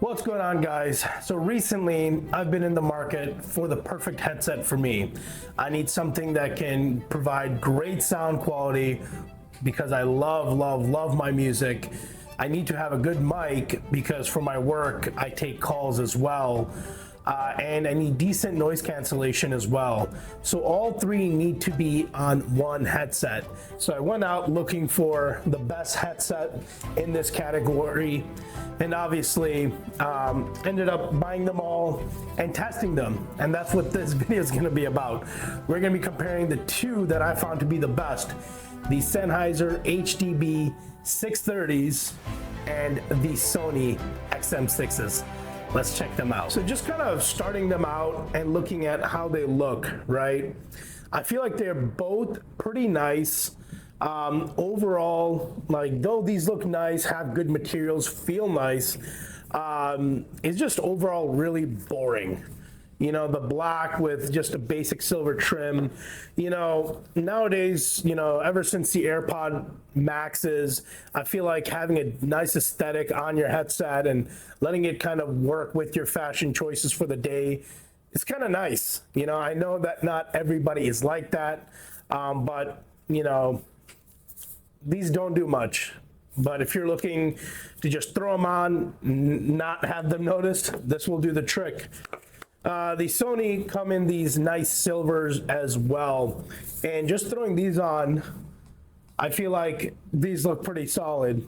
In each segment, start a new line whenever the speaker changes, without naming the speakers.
What's going on, guys? So recently I've been in the market for the perfect headset for me. I need something that can provide great sound quality because I love my music. I need to have a good mic because for my work I take calls as well. And I need decent noise cancellation as well. So all three need to be on one headset. So I went out looking for the best headset in this category, and obviously ended up buying them all and testing them. And that's what this video is going to be about. We're going to be comparing the two that I found to be the best, the Sennheiser HDB 630s and the Sony XM6s. Let's check them out. So just kind of starting them out and looking at how they look, right? I feel like they're both pretty nice. Overall, like though these look nice, have good materials, feel nice, it's just overall really boring. You know, the black with just a basic silver trim. You know, nowadays, you know, ever since the AirPod Maxes, I feel like having a nice aesthetic on your headset and letting it kind of work with your fashion choices for the day is kind of nice. You know, I know that not everybody is like that, but, you know, these don't do much. But if you're looking to just throw them on, not have them noticed, this will do the trick. The Sony come in these nice silvers as well, and just throwing these on, I feel like these look pretty solid,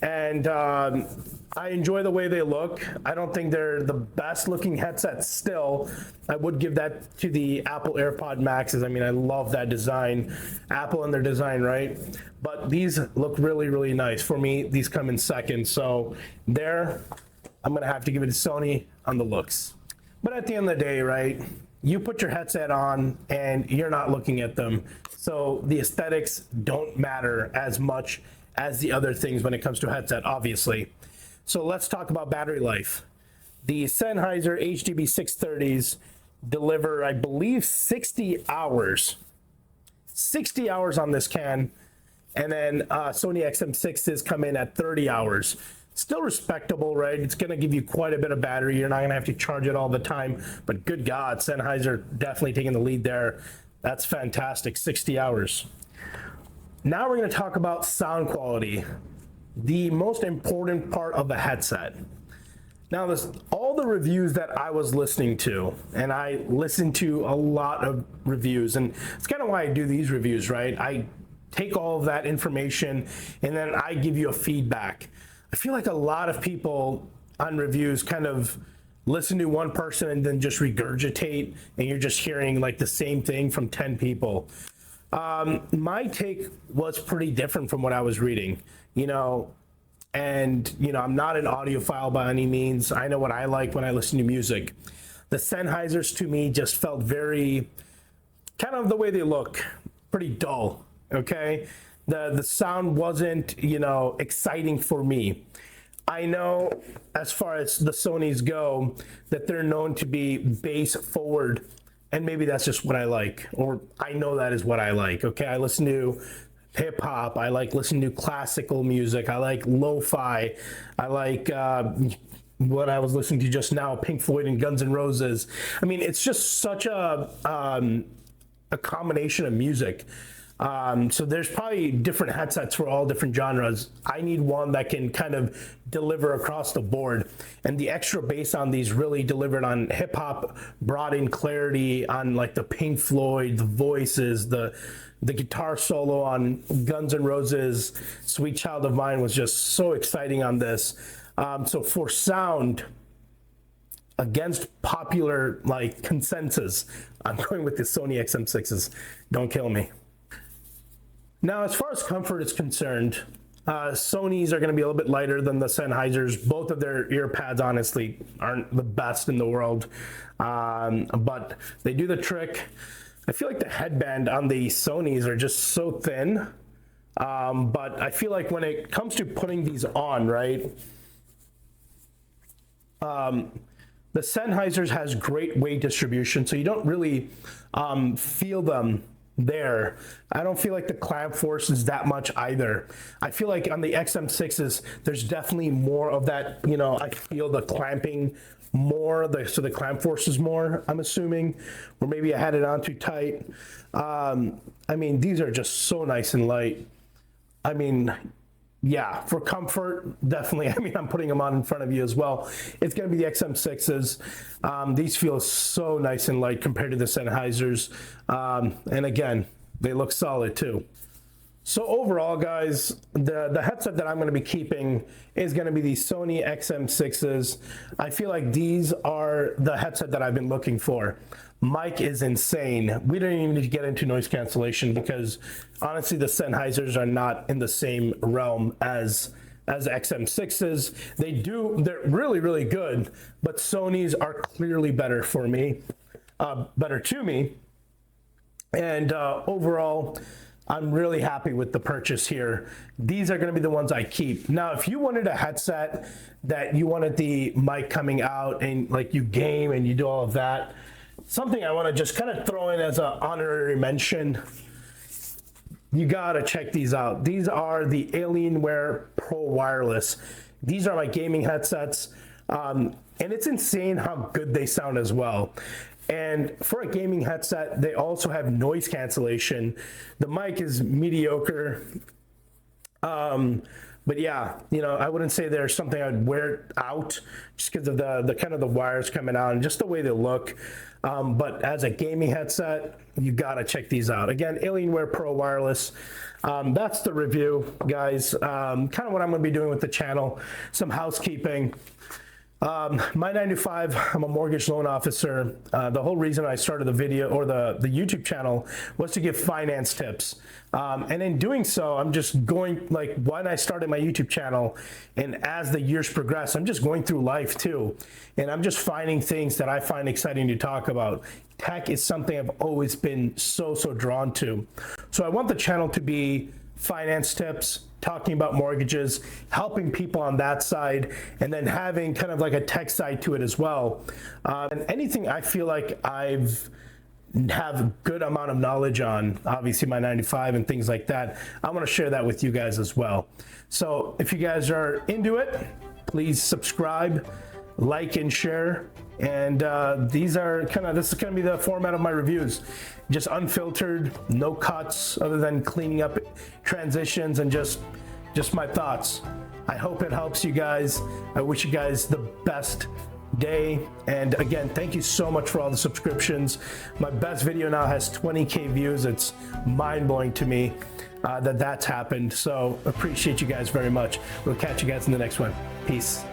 and I enjoy the way they look. I don't think they're the best looking headsets still. I would give that to the Apple AirPod Maxes. I mean, I love that design, Apple and their design, right? But these look really nice. For me, these come in second, so there, I'm gonna have to give it to Sony on the looks. But at the end of the day, right, you put your headset on and you're not looking at them. So the aesthetics don't matter as much as the other things when it comes to a headset, obviously. So let's talk about battery life. The Sennheiser HDB 630s deliver, I believe, 60 hours. 60 hours on this can. And then Sony XM6s come in at 30 hours. Still respectable, right? It's going to give you quite a bit of battery. You're not going to have to charge it all the time. But good God, Sennheiser definitely taking the lead there. That's fantastic, 60 hours. Now we're going to talk about sound quality, the most important part of the headset. Now, all the reviews that I was listening to, and I listened to a lot of reviews, and it's kind of why I do these reviews, right? I take all of that information, and then I give you a feedback. I feel like a lot of people on reviews kind of listen to one person and then just regurgitate, and you're just hearing like the same thing from 10 people. My take was pretty different from what I was reading, you know, and, you know, I'm not an audiophile by any means. I know what I like when I listen to music. The Sennheisers to me just felt very, kind of the way they look, pretty dull, okay? The sound wasn't, you know, exciting for me. I know as far as the Sonys go that they're known to be bass forward, and maybe that's just what I like, or I know that is what I like, okay? I listen to hip hop, I like listening to classical music, I like lo-fi, I like what I was listening to just now, Pink Floyd and Guns N' Roses. I mean, it's just such a combination of music. So there's probably different headsets for all different genres. I need one that can kind of deliver across the board. And the extra bass on these really delivered on hip hop, brought in clarity on like the Pink Floyd, the voices, the guitar solo on Guns N' Roses, Sweet Child of Mine was just so exciting on this. So for sound, against popular like consensus, I'm going with the Sony XM6s. Don't kill me. Now, as far as comfort is concerned, Sonys are going to be a little bit lighter than the Sennheisers. Both of their ear pads, honestly, aren't the best in the world, but they do the trick. I feel like the headband on the Sonys are just so thin, but I feel like when it comes to putting these on, right, the Sennheisers has great weight distribution, so you don't really feel them there. I don't feel like the clamp force is that much either. I feel like on the XM6s, there's definitely more of that, you know, I feel the clamping more, so the clamp force is more, I'm assuming, or maybe I had it on too tight. I mean, these are just so nice and light. I mean, yeah, for comfort, definitely. I mean, I'm putting them on in front of you as well. It's going to be the XM6s. These feel so nice and light compared to the Sennheisers. And again, they look solid too. So overall, guys, the headset that I'm going to be keeping is going to be the Sony XM6s. I feel like these are the headset that I've been looking for. Mic is insane. We don't even need to get into noise cancellation because honestly, the Sennheisers are not in the same realm as XM6s. They're really, really good, but Sony's are clearly better for me, better to me. And overall, I'm really happy with the purchase here. These are going to be the ones I keep. Now, if you wanted a headset that you wanted the mic coming out and like you game and you do all of that, something I want to just kind of throw in as an honorary mention, you got to check these out. These are the Alienware Pro Wireless. These are my gaming headsets, and it's insane how good they sound as well. And for a gaming headset, they also have noise cancellation. The mic is mediocre. But yeah, you know, I wouldn't say there's something I'd wear out just because of the kind of the wires coming out and just the way they look. But as a gaming headset, you gotta check these out. Again, Alienware Pro Wireless. That's the review, guys. Kind of what I'm gonna be doing with the channel, some housekeeping. My 9 to 5, I'm a mortgage loan officer. The whole reason I started the video or the YouTube channel was to give finance tips. And in doing so, I'm just going, like when I started my YouTube channel and as the years progress, I'm just going through life too. And I'm just finding things that I find exciting to talk about. Tech is something I've always been so drawn to. So I want the channel to be finance tips, talking about mortgages, helping people on that side, and then having kind of like a tech side to it as well. And anything I feel like have a good amount of knowledge on, obviously my 95 and things like that, I want to share that with you guys as well. So if you guys are into it, please subscribe, like, and share. And this is going to be the format of my reviews. Just unfiltered, no cuts other than cleaning up transitions and just my thoughts. I hope it helps you guys. I wish you guys the best day. And again, thank you so much for all the subscriptions. My best video now has 20K views. It's mind-blowing to me that's happened. So appreciate you guys very much. We'll catch you guys in the next one. Peace.